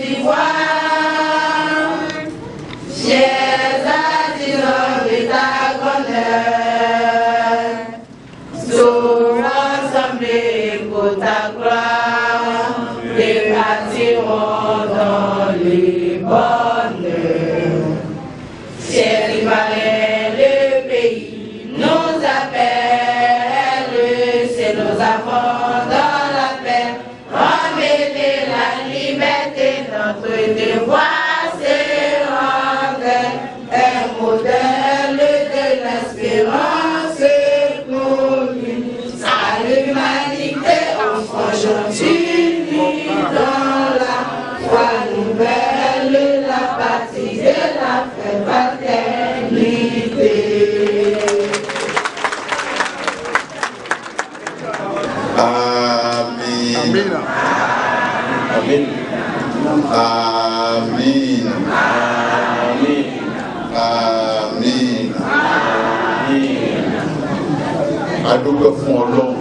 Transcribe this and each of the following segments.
d'Ivoire. Chers artisans de ta grandeur, sont rassemblés pour ta gloire, et bâtiront dans les bonheurs. Chers Libanais, le pays nous appelle, c'est nos enfants dans la paix. Remettez la liberté, notre devoir, c'est rendre un modèle de l'espérance pour lui. À l'humanité, enfants unis dans la foi nouvelle, la patrie de la fraternité. Amen. Amen. Amen. Amen. Amen. Adúgbò fún Ọlọ́run.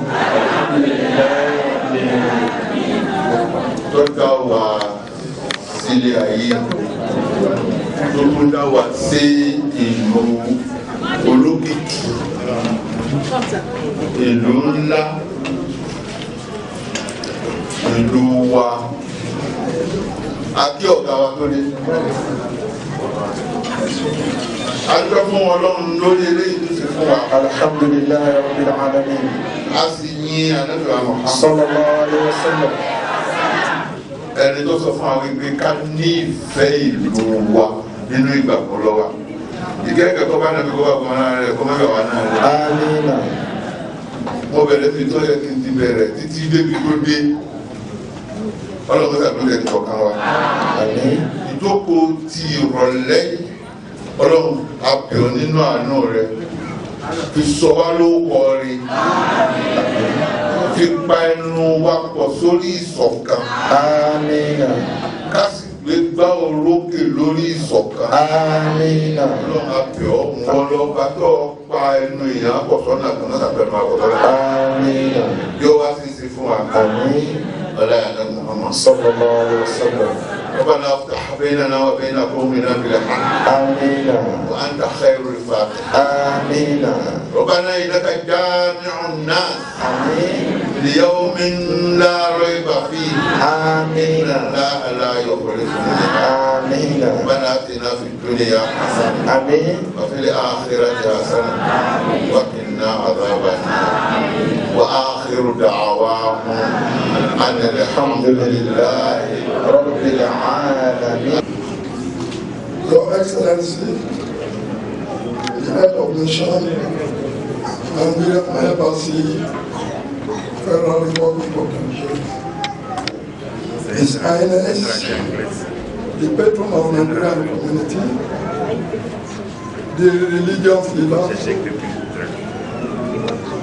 Tó dá wa sílé ayé. Tó tún dá wa sí ìlú olókìkí. Ìlú ńlá. Ìlú wa. Akí ọ̀gá wa tó dé. Adúgbò fún Ọlọ́run lórí eléyìí tó ṣe fún wa. Alhamdulillahi rabbil alamin. A sì yin Ànábì wa Muhammad Sallallahu alaihi wasallam. Ẹni tó sọ fún àwọn ìgbé ká ní ìfẹ́ ìlú wa nínú ìgbàgbọ́ lọ́wọ́. Ìkẹ́kẹ́ kọ́ bá nàbí kọ́ bá gbọ́n náà rẹ̀ kọ́ mẹ́bà wà náà rẹ̀. Amina. Mo bẹ̀rẹ̀ fi tó yẹ kí n ti bẹ̀rẹ̀ títí débi tó dé. Ọlọ́run sàbílẹ̀ kọ̀ọ̀kan wa. Àmín. Ìjókòó ti ìrọ̀lẹ́ Ọlọ́run apẹ̀ọ́ nínú àánú rẹ̀. Fi sọ wá lórúkọ rẹ̀. Fi pa ẹnu wa pọ̀ sórí ìṣọ̀kan. Amina. Ká sì gbé gbá orókè lórí ìṣọ̀kan. Amina. Ọlọ́run apẹ̀ọ́ wọn lọ́ba tó pa ẹnu èèyàn pọ̀ sọ́nà kan náà sàbẹ̀rẹ̀ máa pọ̀ sọ́nà. Amina. Yóò wá sí sí fún wa. Àmín. ولا يعلم محمد صلى الله عليه وسلم. ربنا افتح بيننا وبين قومنا بالحق. آمين. وأنت خير الفاتحين. آمين. ربنا إنك جامع الناس. آمين. ليوم لا ريب فيه. آمين. الله لا يخلف الميعاد. آمين. ربنا آتنا في الدنيا حسنة. آمين. وفي الآخرة حسنة. وقنا عذاب النار. وآخر دعواهم أن الحمد لله رب العالمين. Your Excellency, the head of the nation, Nigerian Embassy, Federal Republic of Nigeria, His Highness, the patron of the Nigerian community, the religious leaders,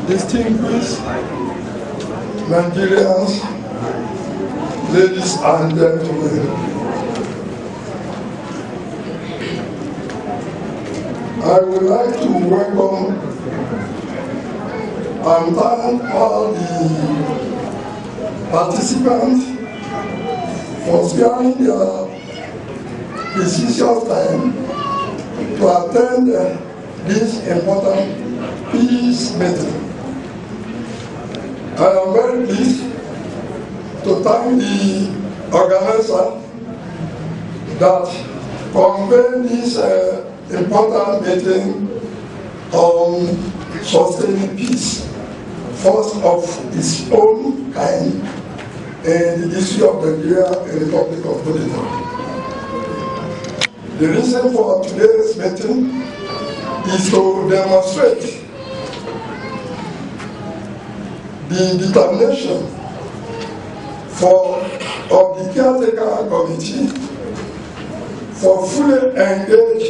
distinguished Nigerians, ladies and gentlemen, I would like to welcome and thank all the participants for sparing their precious time to attend this important peace meeting. I am very pleased to thank the organizer that convened this important meeting on sustaining peace, first of its own kind in the history of Nigeria and the Republic of Bolivia. The reason for today's meeting is to demonstrate the determination of the caretaker committee for fully engage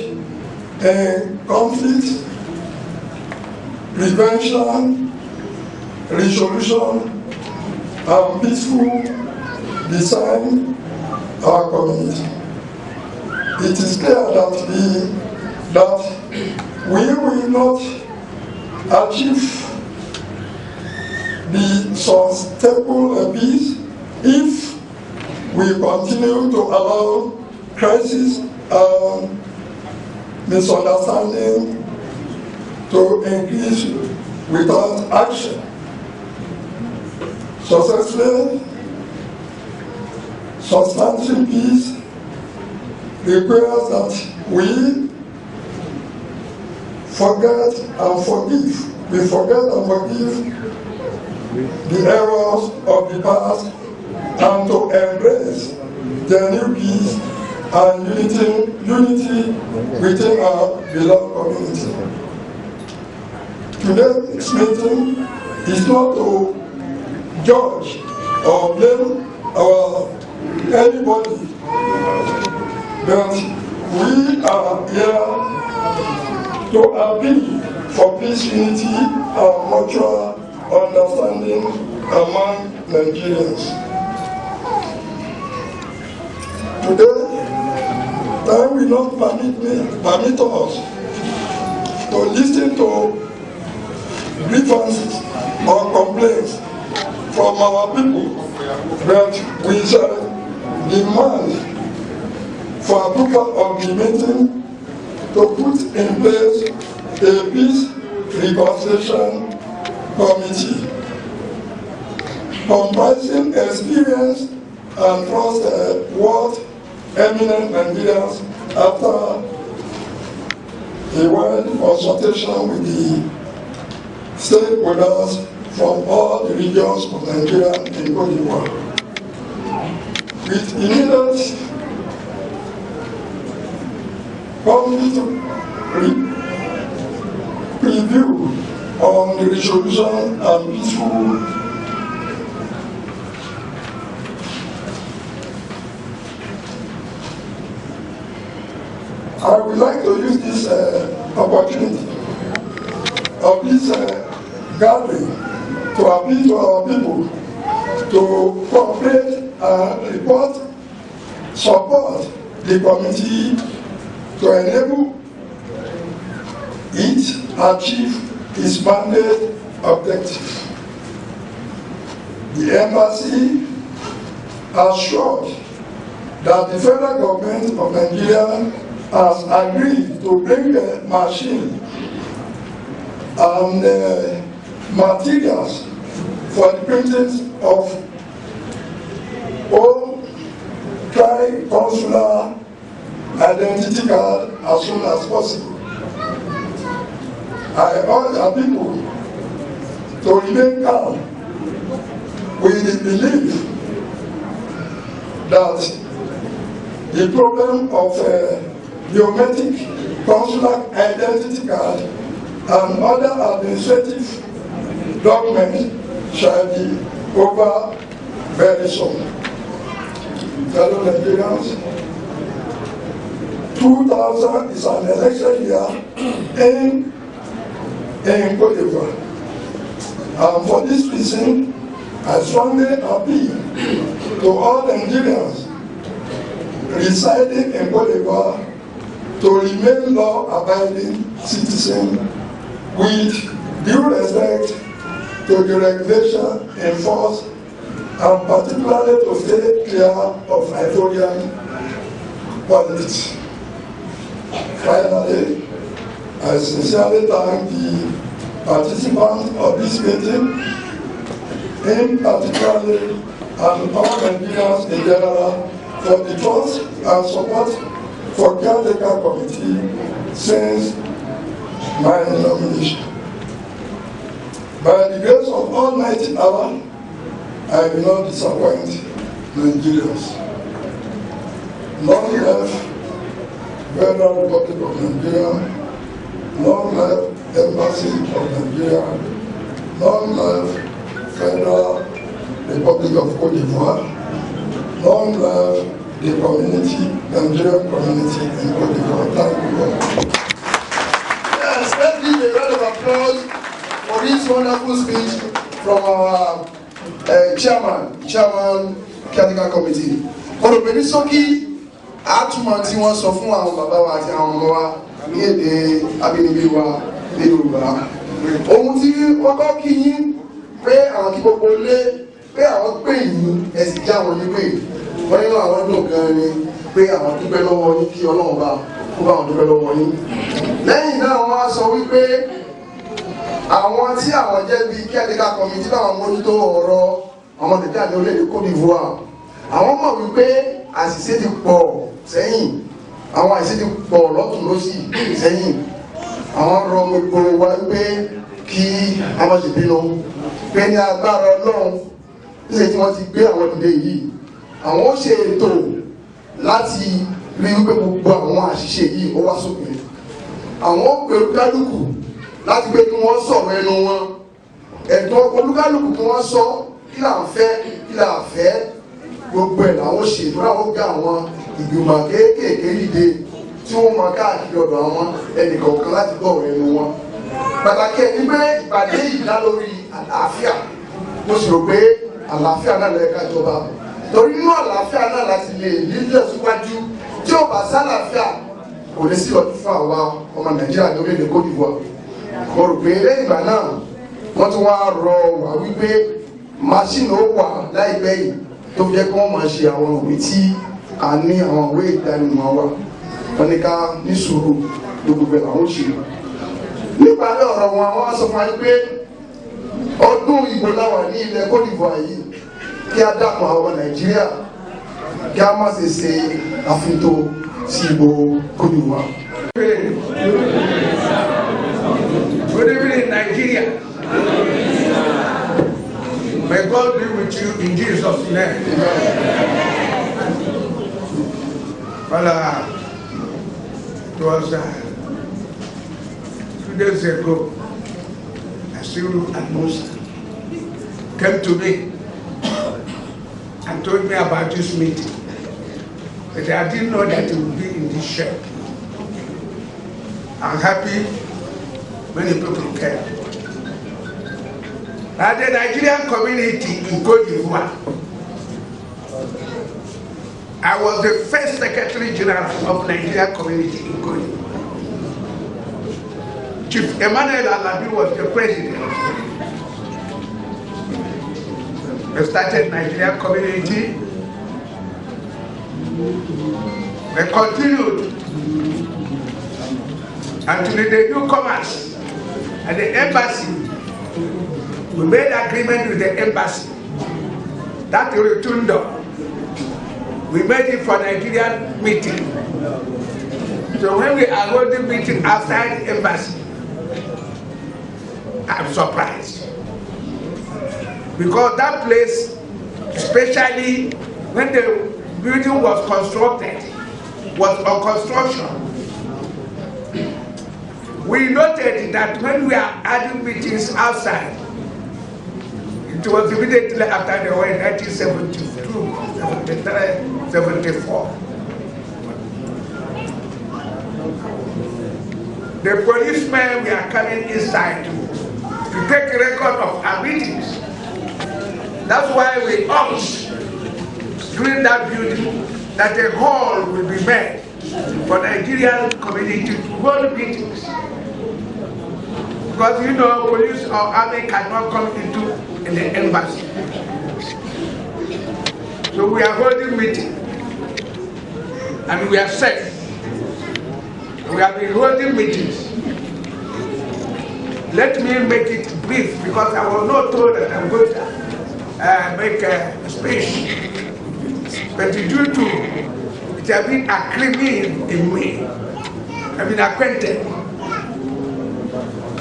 in conflict prevention, resolution, and peaceful design our community. It is clear that we will not achieve the sustainable peace if we continue to allow crisis and misunderstanding to increase without action. Successfully, substantial peace requires that we forget and forgive. We forget and forgive the errors of the past and to embrace the new peace and unity within our beloved community. Today's meeting is not to judge or blame anybody, but we are here to appeal for peace, unity, and mutual understanding among Nigerians. Today, time will not permit us to listen to grievances or complaints from our people, but we shall demand for approval of the meeting to put in place a peace reconciliation committee comprising experienced and trusted eminent Nigerians after a wide consultation with the stakeholders from all the regions of Nigeria and Cote d'Ivoire. With immediate preview on the resolution and peaceful I would like to use this opportunity of this gathering to appeal to our people to cooperate and support the committee to enable it achieve its mandate objective. The embassy assured that the federal government of Nigeria has agreed to bring a machine and materials for the printing of all tri-consular identity card as soon as possible. I urge our people to remain calm with the belief that the problem of biometric consular identity card and other administrative documents shall be over very soon. Fellow Nigerians, 2000 is an election year in Cote d'Ivoire. And for this reason, I strongly appeal to all Nigerians residing in Cote d'Ivoire to remain law-abiding citizens with due respect to the regulation enforced and particularly to stay clear of Ivorian politics. Finally, I sincerely thank the participants of this meeting, in particular, and all Nigerians in general, for the trust and support for caretaker committee since my nomination. By the grace of Almighty Allah, I will not disappoint Nigerians. Long live Federal Republic of Nigeria, long live Embassy of Nigeria, long live Federal Republic of Cote d'Ivoire, long live the community, Nigerian community in Cote d'Ivoire. Thank you very much. Yes, let's give a round of applause for this wonderful speech from our chairman caretaker committee. Ọ̀rọ̀ pẹ̀lú sọ́kí àtúmọ̀ tí wọ́n sọ fún àwọn bàbá wa àti àwọn ọmọ wa ní èdè abínibí wa ní Yorùbá. Ohun tí wọ́n kọ́ kí yín pé àwọn kí gbogbo lé pé àwọn pè yín ẹ̀sìn já wọn ní pé wọ́n nínú àwọn dùn gan ni pé àwọn dúpẹ́ lọ́wọ́ yín kí Ọlọ́run bá kó bá àwọn dúpẹ́ lọ́wọ́ yín. lẹ́yìn náà wọ́n á sọ wípé àwọn tí àwọn jẹ́ bíi caretaker committee báwọn mójútó ọ̀rọ̀ ọmọ Nàìjíríà ní orílẹ̀-èdè Côte d'Ivoire àwọn mọ̀ wípé àṣìṣe ti pọ̀ sẹ́yìn àwọn àṣìṣe ti pọ̀ lọ́tùn lósì sẹ́yìn àwọn rọ gbogbo wa wípé kí a má ṣe bínú pé ní agbára Ọlọ́run níṣẹ́ tí wọ́n ti gbé àwọn dìde yìí àwọn ó ṣe ètò láti rí wípé gbogbo àwọn àṣìṣe yìí ó wá sópin àwọn ó pèrò kálukú láti pé kí wọ́n sọ̀rọ̀ ẹnu wọn ẹ̀tọ́ olúkálùkù kí wọ́n sọ kí là ń fẹ́ kí là ń fẹ́ gbogbo ẹ̀ làwọn ṣètò láwọn gbé àwọn ìgbìmọ̀ kéékèèké dìde tí wọ́n máa káàkiri ọ̀dọ̀ àwọn ẹnìkọ̀ọ̀kan láti gbọ́ ọ̀rọ̀ ẹnu wọn. pàtàkì ẹ̀ ní pé ìpàdé yìí dá lórí àlàáfíà mo sì rò pé àlàáfíà náà lẹ́ka jọba torí nínú àlàáfíà náà láti lè nílẹ̀ síwájú tí ó bá sálàáfíà kò ní sí ọdún fún àwa ọmọ Nàìjíríà ní orílẹ̀-èdè Côte d'Ivoire. mo rò pé lẹ́yìn ìgbà náà wọ́n tún wá rọ wá wípé máṣíìnì ó wà láìpẹ́ yìí tó fi jẹ́ kí wọ́n máa ṣe àwọn òwe tí a ní àwọn òwe ìdánimọ̀ wa wọ́n ní ká ní sùúrù gbogbo ẹ̀ làwọn ṣe. níparí ọ̀rọ̀ wọn wọ́n sọ fún wa pé ọdún ìbò láwà ní ilẹ̀ Côte d'Ivoire yìí kí á dákun àwọn ọmọ Nàìjíríà kí á má ṣe ṣe àfitò sí ìbò Côte d'Ivoire. Good evening, Nigeria. May God be with you in Jesus' name. Well, it was 2 days ago, Asiru and Musa came to me and told me about this meeting. But I didn't know that it would be in this shape. I'm happy many people came. As the Nigerian community in Côte d'Ivoire, I was the first Secretary General of Nigerian community in Côte d'Ivoire. Chief Emmanuel Alabi was the president. We started Nigerian community. We continued until the newcomers at the embassy. We made agreement with the embassy that Rotundo, we made it for Nigerian meeting. So when we are holding meeting outside the embassy, I'm surprised. Because that place, especially when the building was constructed, was on construction, we noted that when we are having meetings outside, it was immediately after the war in 1972, 73, 74. The policemen were coming inside to take a record of our meetings. That's why we urged during that building that a hall will be made for Nigerian community to hold meetings. Because you know, police or army cannot come into in the embassy. So we are holding meeting and we are safe. We have been holding meetings. Let me make it brief because I was not told that I'm going to make a speech. But due to it has been a creamy in me, I've been acquainted.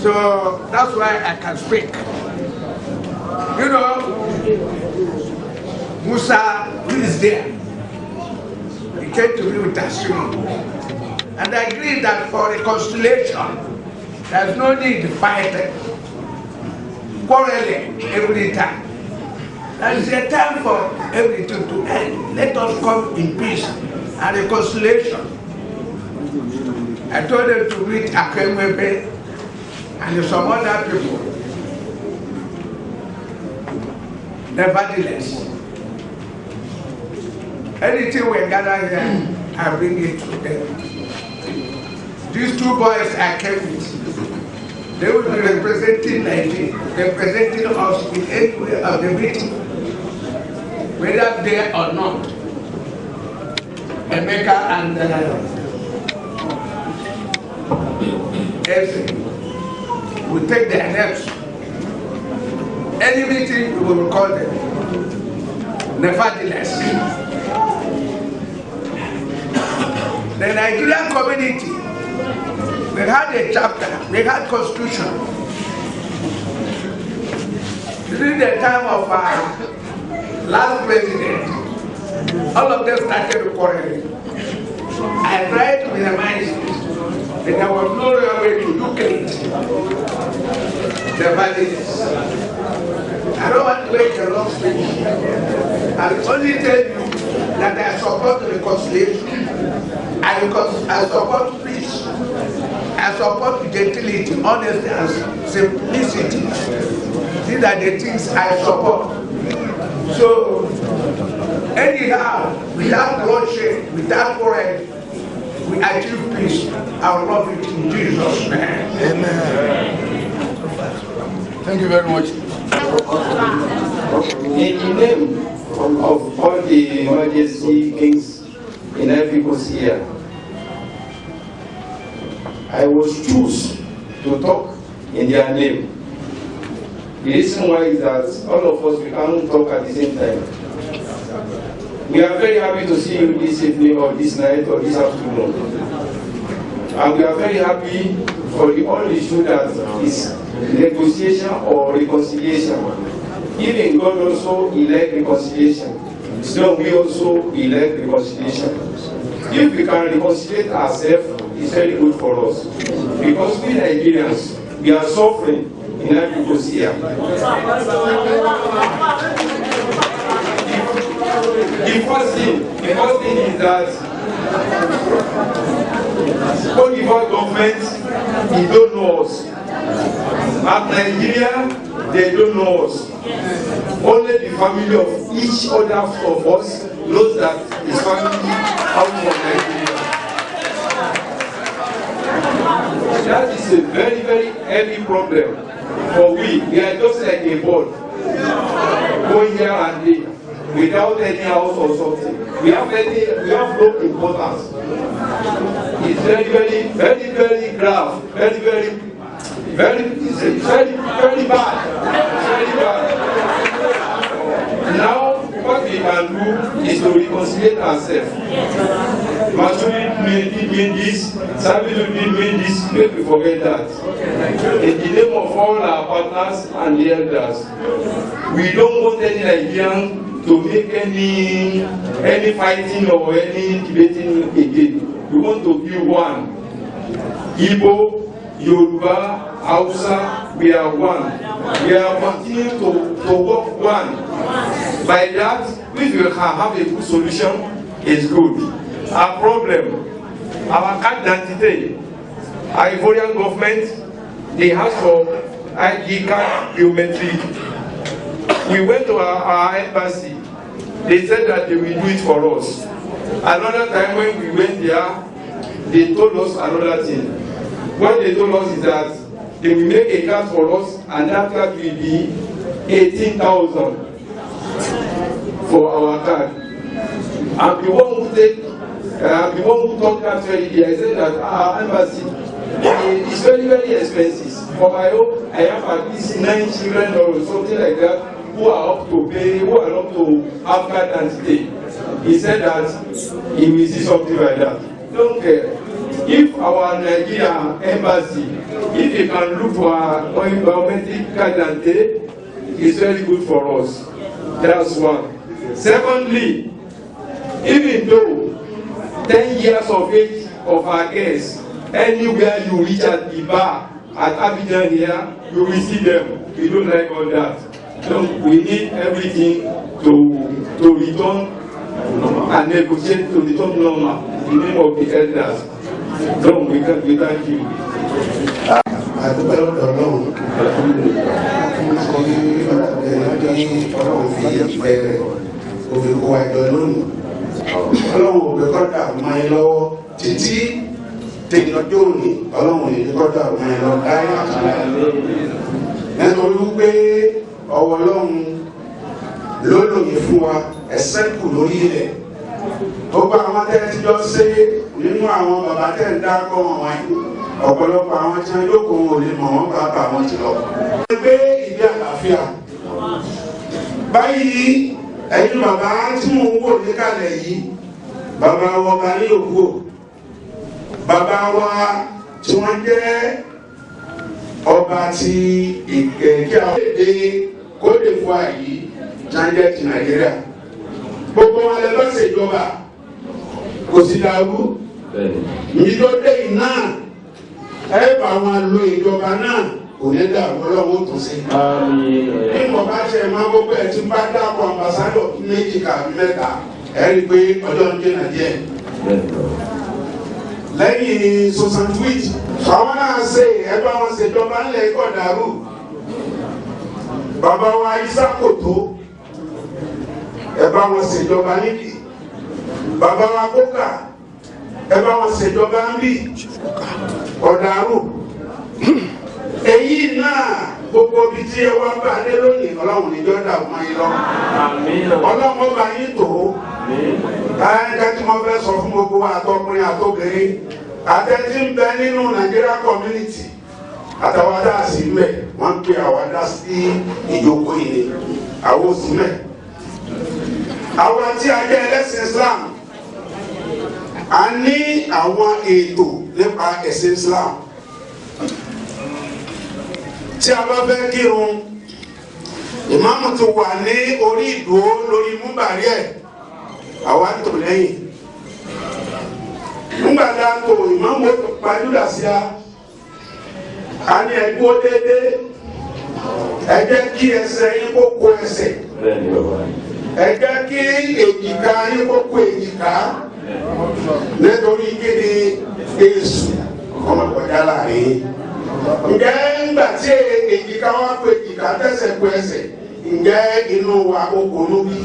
So that's why I can speak. You know, Musa, who is there, he came to me with a swing. And I agreed that for reconciliation, there's no need to fight quarreling every time. There is a time for everything to end. Let us come in peace and reconciliation. I told them to meet Akemwebe and some other people. Nevertheless, anything we gather here, I bring it to them. These two boys I came with, they will be representing Nigeria, representing us in any way of the meeting, whether there or not. Emeka and Effie will take their names. Any meeting we will call them. Nevertheless, the Nigerian community, we had a chapter, we had constitution. During the time of our last president, all of them started quarreling. I tried to minimize it, but there was no real way to look at it. The values. I don't want to make a long speech. I will only tell you that I support reconciliation. I support peace. I support gentility, honesty, and simplicity. These are the things I support. So, anyhow, without bloodshed, without quarrel, we achieve peace. I will love it in Jesus' name. Amen. Thank you very much. In the name of all the Majesty Kings in every coast here, I was chosen to talk in their name. The reason why is that all of us, we can't talk at the same time. We are very happy to see you this evening or this night or this afternoon. And we are very happy for the only issue that is negotiation or reconciliation. Even God also elect reconciliation. So we also elect reconciliation. If we can reconcile ourselves, it's very good for us. Because we Nigerians, we are suffering in every coast here. The first thing is that Cote d'Ivoire government, they don't know us. At Nigeria, they don't know us. Only the family of each other of us knows that his family out from Nigeria. That is a very, very heavy problem for we. We are just like a bird going here and there without any house or something. We have no importance. It's very, very, very, very grave, very, very, very, it's very, very bad. Very bad. Now, what we can do is to reconcile ourselves. Masudi did this, Sabilu did this, make we forget that. In the name of all our partners and the elders, we don't want any Nigerian to make any fighting or any debating again. We want to be one. Igbo, Yoruba, Hausa, we are one. We are continuing to work one. By that, if we can have a good solution, it's good. Our problem, our card identity, our Ivorian government, they ask for ID card biometric. We went to our embassy. They said that they will do it for us. Another time when we went there, they told us another thing. What they told us is that they will make a card for us, and that card will be 18,000 for our card. And the one who took that very day, I said that our embassy is very, very expensive. For my own, I have at least 9 children or something like that who are up to pay, who are up to have card and stay. He said that he will see something like that. Don't care. If our Nigerian embassy, if you can look for our biometric card and stay, it's very good for us. That's one. Secondly, even though 10 years of age of our guests, anywhere you reach at the bar, at Abidjan here, you will see them. We don't like all that. So we need everything to return and negotiate to return normal in the name of the elders. So we thank you. Àdúgbò Ọlọ́run ní Ọlọ́run fi ìbẹ̀rẹ̀ òfin kó àjọ lónìí. Ọlọ́run òfin kọ́dà máa ń lọ́wọ́ títí tẹ̀yìnlọ́jọ́ òní Ọlọ́run ní kọ́dà máa ń lọ láyé àtúnláyé. Nítorí wípé ọwọ́ Ọlọ́run ló lòye fún wa ẹ̀sẹ̀ kù lórí ilẹ̀. gbogbo àwọn tẹ́ ti jọ ṣe nínú àwọn bàbá tẹ́ ń dákọ̀ wọn ọ̀pọ̀lọpọ̀ àwọn tí wọ́n yókò wọn ò lè mọ̀ wọ́n bàbá wọn ti lọ. wọ́n gbé ìdí àlàáfíà báyìí ẹ̀yin bàbá tí mò ń wò níkàlẹ̀ yìí bàbá wa bá ní òkú o bàbá wa tí wọ́n jẹ́ ọba ti ìkẹ̀kẹ́ àwọn èdè Côte d'Ivoire yìí tí wọ́n jẹ́ ti Nàìjíríà gbogbo wọn lè lọ ṣèjọba kò sí dàrú ìdílé yìí náà ẹ bá wọn lo ìjọba náà kò ní dàrú ọlọ́wọ́ tó ṣe. bí mo bá ṣe máa gbogbo ẹ̀ tí n bá dákọ̀ ambassadọ̀ méjì kàbí mẹ́ta ẹ rí i pé ọjọ́ ń jẹ́ nàìjíríà. lẹ́yìn sosan tweet àwọn náà ṣe ẹ bá wọn ṣèjọba ńlẹ̀ ikọ̀ dàrú bàbá wa Isa Kòtó ẹ bá wọn ṣèjọba níbi bàbá wa Kókà ẹ bá wọn ṣèjọba níbi ọ̀dàrú èyí náà gbogbo ibi tí ẹ wá bá dé lónìí ọlọ́run níjọ́ dà mọ́ yín lọ ọlọ́run bá yín tó káyọ̀ká tí wọ́n fẹ́ sọ fún gbogbo àtọkùnrin àtọkùnrin àtẹ̀tí ń bẹ nínú Nigeria community àtàwọn adá sí mẹ́ wọ́n pe àwọn adá sí ìjókòó yìí ni àwọn òsì mẹ́ àwọn tí a jẹ́ ẹlẹ́sìn Islam a ní àwọn ètò nípa ẹ̀sìn Islam tí a bá fẹ́ kírun ìmáàmù ti wà ní orí ìdúró lórí múbàrí ẹ̀ àwa tò lẹ́yìn nígbà tá a tò ìmáàmù pàdúrà sí a ní ẹgbó dédé ẹ jẹ́ kí ẹsẹ̀ yín kó kó ẹsẹ̀ ẹ jẹ́ kí èjìká yín kó kó èjìká nítorí kéde èsù ọmọkọjá láàrin ǹjẹ́ ńgbà tí èjìká wá kó èjìká tẹ̀sẹ̀ kó ẹsẹ̀ ǹjẹ́ inú wa ó kò nú bí.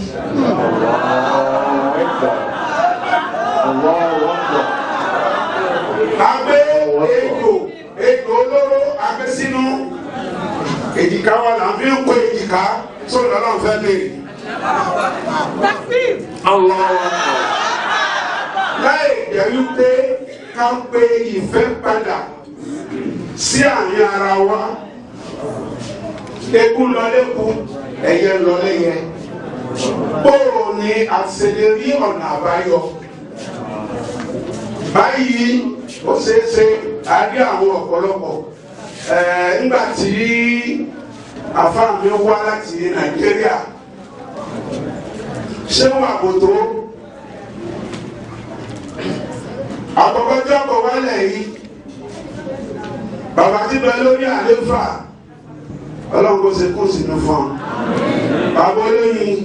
agbé ejò olóró agbé sínú èjìká wa là ń fi ń kó èjìká sórí ọlọ́run fẹ́ béèrè. láì jẹ́ wípé ká pé ìfẹ́ padà sí àárín ara wa eku lọlẹ́ku ẹyẹ lọlẹ́yẹ bóòrò ni àṣeyẹrí ọ̀nà àbáyọ báyìí ó ṣeéṣe àdé àwọn ọ̀pọ̀lọpọ̀ nígbà tí àfáà mi wá láti Nàìjíríà ṣé wà bòtó àkọ́kọ́ tí ọkọ̀ wálẹ̀ yìí bàbá tí bẹ lórí àléfà ọlọ́run kó ṣe kó sínú fún ọ bàbá olóyin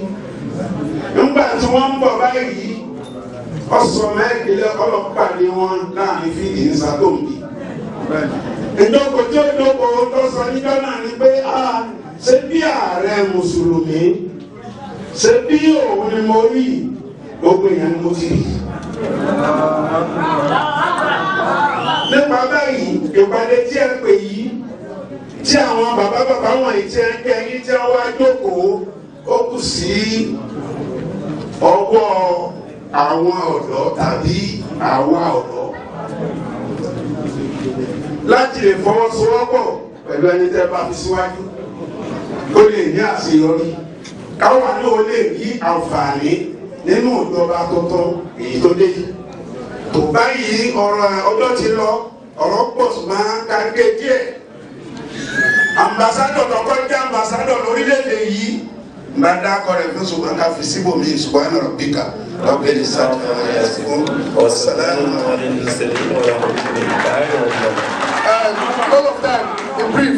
nígbà tí wọ́n ń bọ̀ báyìí ọ̀sọ̀ mẹ́kìlẹ̀ ọlọ́pàá ni wọ́n láàrin fídì ní sàtòmí ìdókò tí ó dókò tó sọ níjọ́ náà ni pé ṣé bí ààrẹ mùsùlùmí ṣé bí òun ni mo rí gbogbo èèyàn ni mo ti rí. nípa báyìí ìpàdé tí ẹ pè yìí tí àwọn bàbá wọ̀nyí tí ẹ ń kẹ́ yín tí wọ́n wá jókòó ó kù sí ọwọ́ àwọn ọ̀dọ́ tàbí àwa ọ̀dọ́ láti lè fọwọ́sowọ́pọ̀ pẹ̀lú ẹni tẹ́ bá fi síwájú kó lè ní àṣeyọrí káwa ní o lè rí àǹfààní nínú ìjọba tuntun èyí tó dé yìí. tó báyìí ọ̀rọ̀ ọjọ́ ti lọ ọ̀rọ̀ pọ̀ ṣùgbọ́n káríkè díẹ̀ ambassadọ̀ tọkọ jẹ́ ambassadọ̀ lórílẹ̀‐èdè yìí bá dákọ̀ rẹ̀ fún ṣùgbọ́n ká fi síbòmí subhana rabbika rabbil izzati amma yasifun wa salamun ala al-mursalin walhamdulillahi rabbil alamin. All of that in brief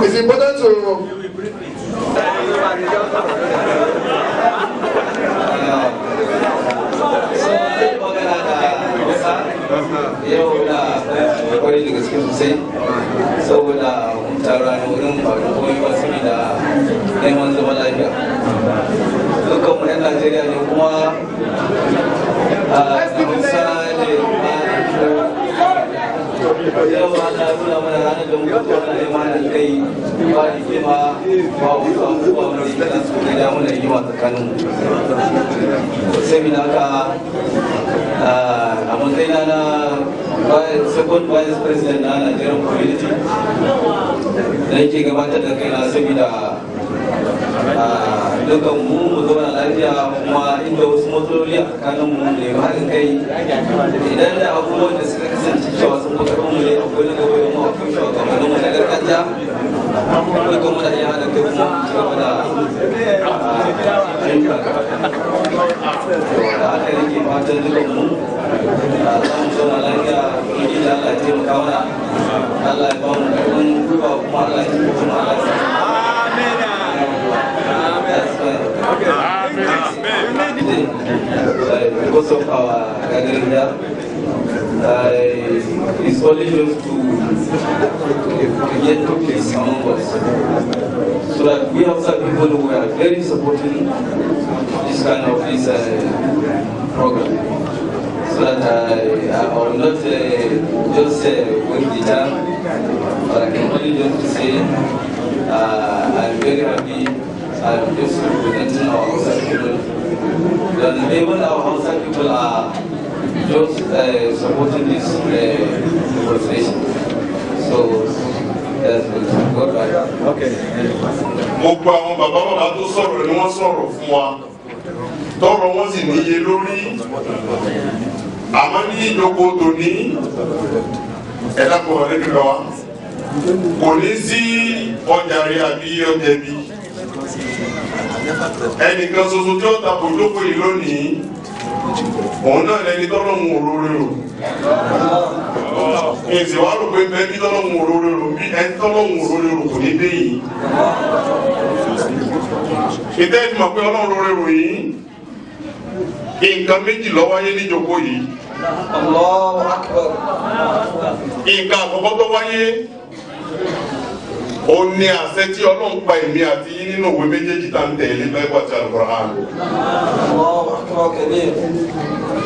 it's important to. yau da kwarai da gaske sosai saboda tara na wurin faru kuma yi wasu da neman zama lafiya dukkan mu yan Najeriya ne kuma a hausa ne yau Allah ya kula mana ranar da muka zo ana neman haɗin kai ba hikima ba wasu abubuwa wanda ya kada su da mana hikima tsakanin mu saboda haka a matsayina na second vice president na Nigerian community da yake gabatar da kaina saboda dukkan mu zauna lafiya kuma inda wasu matsaloli a tsakanin mu ne haɗin kai idan da abubuwan da suka kasance cewa sun baka mu ne akwai na gaba yau akwai shugabannin mu na gargajiya akwai kuma da iya haɗa kai kuma ci gaba da ayyuka da haka yake fatan dukkan mu za mu zauna lafiya wani da Allah ya taimaka mana Allah ya ba mu ƙarfin gwiwa kuma Allah ya taimaka kuma Allah ya because of our gathering here, it's only just to get peace among us. So that we have some people who are very supporting this kind of this program. So that I will not just wait the time, but I can only just say I'm very happy. I'm just representing our outside people. And even our outside people are just supporting this demonstration. So that's good. Okay. Gbogbo àwọn bàbá tó sọ̀rọ̀ ni wọ́n sọ̀rọ̀ fún wa. Tọ́rọ̀ wọn sì níye lórí. Àmọ́ ní ìjókòó tòní ẹ̀dá kan wọlé nílò wa. Kò ní sí ọjà rí àbí ọjà bí. Ẹnìkan ṣoṣo tí ó tako ìjókòó yìí lónìí òun náà lẹni tọ́lọ́mù òróró rò èsì wá rò pé bẹ́ẹ̀ bí tọ́lọ́mù òróró rò bí ẹni tọ́lọ́mù òróró rò kò ní dé yìí ìtẹ́ ìtumọ̀ pé ọlọ́run òróró rò yìí nǹkan méjì ló wáyé níjókòó yìí nǹkan àkọ́kọ́ tó wáyé ó ní àṣẹ tí ọlọ́run pa èmi àti yín nínú òwe méjèèjì tá ń tẹ̀lé Báíbù àti Al-Qur'an.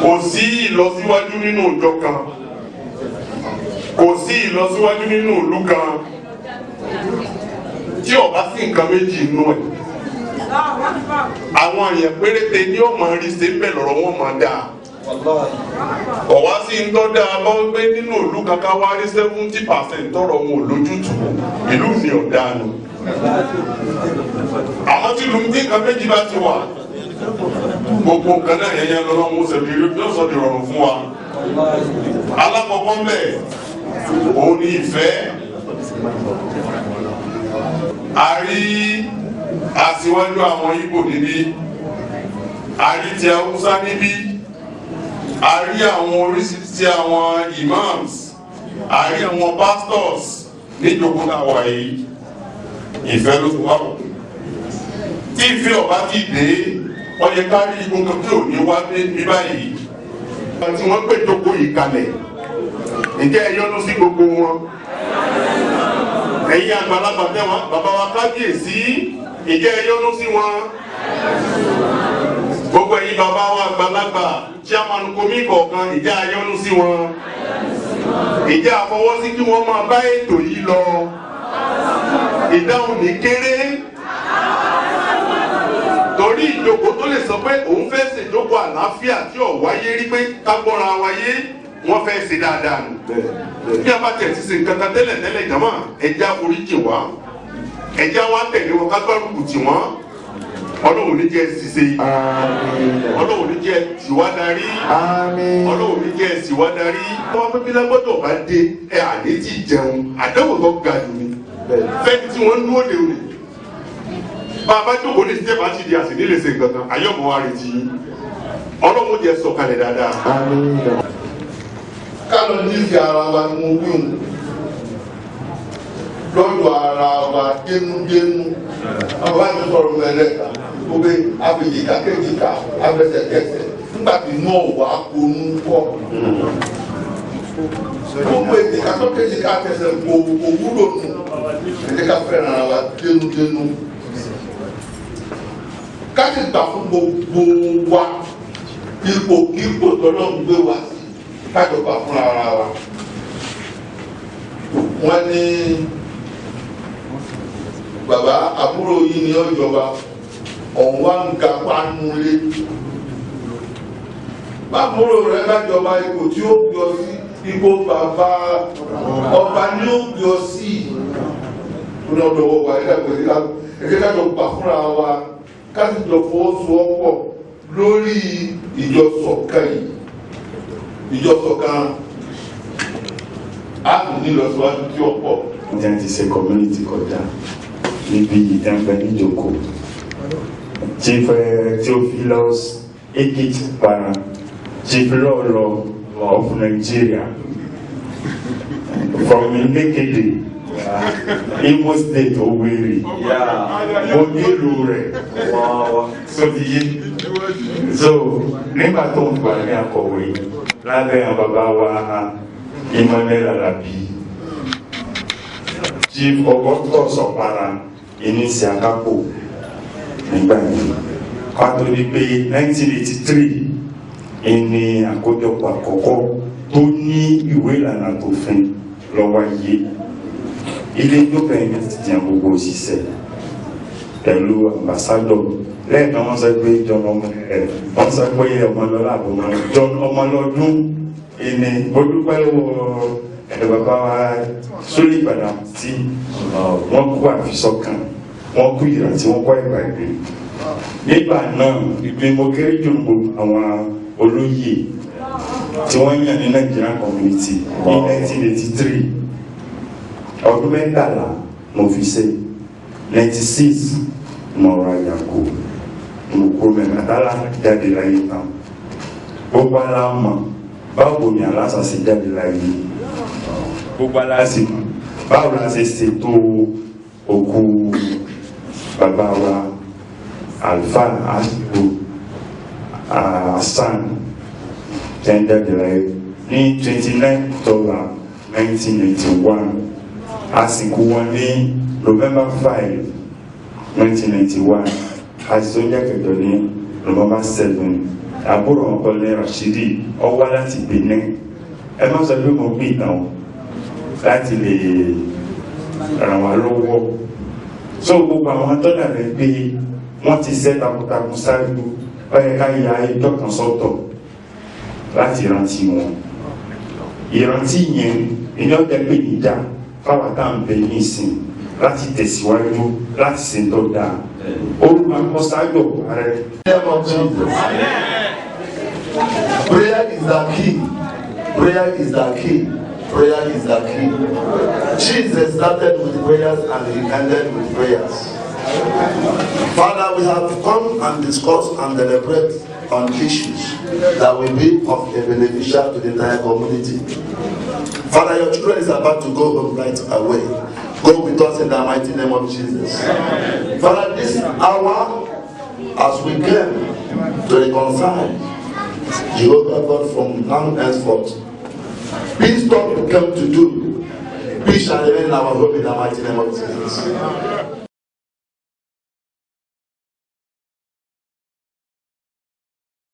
Kò sí ìlọsíwájú nínú ìjọ kan, kò sí ìlọsíwájú nínú ìlú kan tí ó bá sí nǹkan méjì nínú ẹ̀. Àwọn èèyàn péréte ní ó máa rí ṣe bẹ́ẹ̀ lọ́rọ̀ wọn máa dáa. Ọ̀wá sí ń tọ́ dáa bá ń gbé nínú ìlú kankan wá rí 70% tọrọ wọn ò lójútùú ìlú ni ọ̀daràn. Àwọn tí ìlú ní nǹkan méjì bá ti wà gbogbo nǹkan náà yẹn yẹn lọ́wọ́ wọn ṣẹ̀bi yóò sọ di rọrùn fún wa. Alákọ̀ọ́kọ́ ń bẹ̀ òun ni ìfẹ́. A rí aṣíwájú àwọn Ìgbò níbí, a rí ti Haúsá níbí, a rí àwọn oríṣiríṣi àwọn imams, a rí àwọn pastors níjókòó náà wà yìí. Ìfẹ́ ló ti wá pọ̀. Tí ìfẹ́ ọ̀bá ti dé ó yẹ ká rí gbogbo tí ò ní wá ní báyìí. Tí wọ́n pè jókòó yìí kalẹ̀ ǹjẹ́ ẹ yọ́nú sí gbogbo wọn? Ẹ̀yin àgbàlagbà tẹ́wọ̀n bàbá wa kábíyèsí ǹjẹ́ ẹ yọ́nú sí wọn? Gbogbo ẹ̀yin bàbá wa àgbàlagbà chairman komi kọ̀ọ̀kan ǹjẹ́ a yọ́nú sí wọn? Ǹjẹ́ a fọwọ́ sí kí wọ́n máa bá ètò yìí lọ? Ìdáhùn ní kéré. Torí ìjókòó tó lè sọ pé òun fẹ́ ṣèjókòó àlàáfíà tí ò wáyé rí pé ká gbọ́ra wáyé wọ́n fẹ́ ṣe dáadáa nù. Bí a bá tẹ̀ sí ṣe nǹkan kan tẹ́lẹ̀ jàmá ẹja oríjì wá ẹja wá tẹ̀lé wọn ká gbárùkù tì wọ́n. Ọlọ́run ní jẹ́ ṣiṣẹ́, Ọlọ́run ní jẹ́ tìwá darí, Ọlọ́run ní jẹ́ ṣìwá darí. Wọ́n pẹ́ bí lágbọ́dọ̀ bá dé ẹ àní tí jẹun àdéhùn tó ga jù ní fẹ́ni tí wọ́n ń dúró de òní. Bàbá jókòó ní ṣẹ́fà ti di àsìní lè ṣe nǹkan kan ayọ́mọ̀ wa retí Ọlọ́run jẹ́ sọ̀kalẹ̀ dáadáa. Ká lọ ní ìfẹ́ ara wa ni mo wí òun lọ́dọ̀ ara wa dénúdénú àwọn àti sọ̀rọ̀ mẹ́lẹ́ka ó bẹ abèjìká kéjìká abẹsẹ̀kẹsẹ̀ nígbà tí inú ọ̀wá konú kọ́ gbogbo èjìká tó kéjìká kẹsẹ̀ kò wúlò nù èjìká fẹ́ràn ara wa dénúdénú ká sì gbà fún gbogbo wa ipò kíkò tọ́lọ́ ń gbé wa sí ká jọ gbà fún ara wa wọ́n ní bàbá àbúrò yìí ní ọjọba ọ̀hún wá ń ga pánú lé bàbúrò rẹ̀ bá jọba ipò tí ó gbé ọ sí ipò bàbá ọba ní ó gbé ọ sí ní ọ̀dọ̀ owó wa ẹgbẹ́ kájọ gbà fúnra wa kájọ fọwọ́sowọ́pọ̀ lórí ìjọsọ̀kan yìí ìjọsọ̀kan á tún ní ìlọsíwájú tí ó pọ̀. Wọ́n ti ṣe community kọjá níbi ìdánwò níjókòó. Chief Theophilus Ekiti Para, Chief Lolo of Nigeria, from Ilekede, Imo State, Owerri, Oniru rẹ̀, Sotiye. So, nígbà tó ń gbà ní akọ̀wé, lábẹ́ àwọn bàbá wa Emmanuel Alabi, Chief Augustus Opara, Inisi Akapo, nígbà yìí. Pàtó ní pé 1983 ìní àkójọpọ̀ àkọ́kọ́ tó ní ìwé ìlànà tòfin lọ́wọ́ yìí. Ilé ìjọba ẹ̀yìn ti jẹ́ gbogbo òṣìṣẹ́ pẹ̀lú ambassador lẹ́ẹ̀kan wọ́n sọ pé wọ́n sọ pé ọmọlọ́lá àbọ̀mọ́ John ọmọlọ́dún ìní olùpẹ́ lọ́wọ́ bàbá wa sórí Ìbàdàn tí wọ́n kú àfisọ́kàn wọ́n kú ìrántí wọ́n kọ́ ìgbàgbé. Nígbà náà ìgbìmọ̀ kéré jù àwọn olóyè tí wọ́n yàn ní Nigerian community ní 1983 ọdún mẹ́tàlá mo fi ṣe 96 mọ̀ra yàgò mọ̀kó mẹ́tàlá jáde láyé tán gbogbo aláàmọ̀ báwo ni aláṣà ṣe jáde láyé gbogbo aláṣà báwo la ṣe ṣètò òkú bàbá wa Alfa Ashiru Hassan jáde láyé ní 29 October 1991 àsìkò wọn ní November 5 1991 àti tó jẹ́ kẹjọ ní November 7 àbúrò ọkọlẹ̀ Rashidi ọwá láti Benin. Ẹ má sọ pé mo gbé ìtàn láti lè ràn wá lọ́wọ́. So gbogbo àwọn tọ́jà rẹ̀ pé wọ́n ti ṣe takuntakun ṣáájú báyẹ̀ ká ya ẹjọ́ kan sọ́tọ̀ láti rántí wọn. Ìrántí yẹn ìní ọ̀tẹ̀ pé níjà fáwọn tá à ń bẹ ní ìsìn láti tẹ̀síwájú láti ṣe tó dáa. Orúkọ akọ́sájò ààrẹ. Prayer is the key. Prayer is the key. Prayer is the key. Jesus started with prayers and he ended with prayers. Father, we have come and discussed and deliberate on issues that will be of a beneficial to the entire community. Father, your children is about to go home right away. Go with us in the mighty name of Jesus. Father, this hour, as we came to reconcile, Jehovah God, from now henceforth, peace what we came to do. Peace shall remain in our home in the mighty name of Jesus.